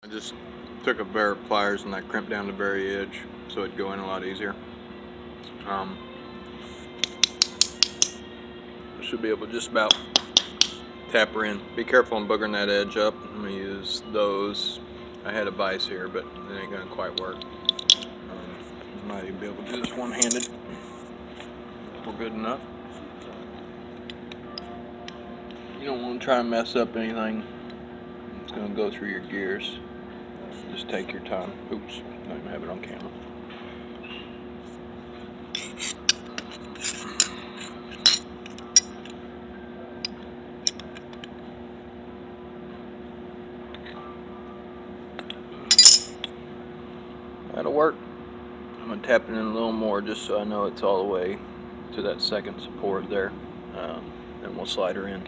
I just took a pair of pliers and I crimped down the very edge so it'd go in a lot easier. Should be able to just about tap her in. Be careful on boogering that edge up. I'm going to use those. I had a vise here, but it ain't going to quite work. Might even be able to do this one-handed. We're good enough. You don't want to try and mess up anything. It's going to go through your gears. Just take your time. Oops, I don't even have it on camera. That'll work. I'm going to tap it in a little more just so I know it's all the way to that second support there. And we'll slide her in.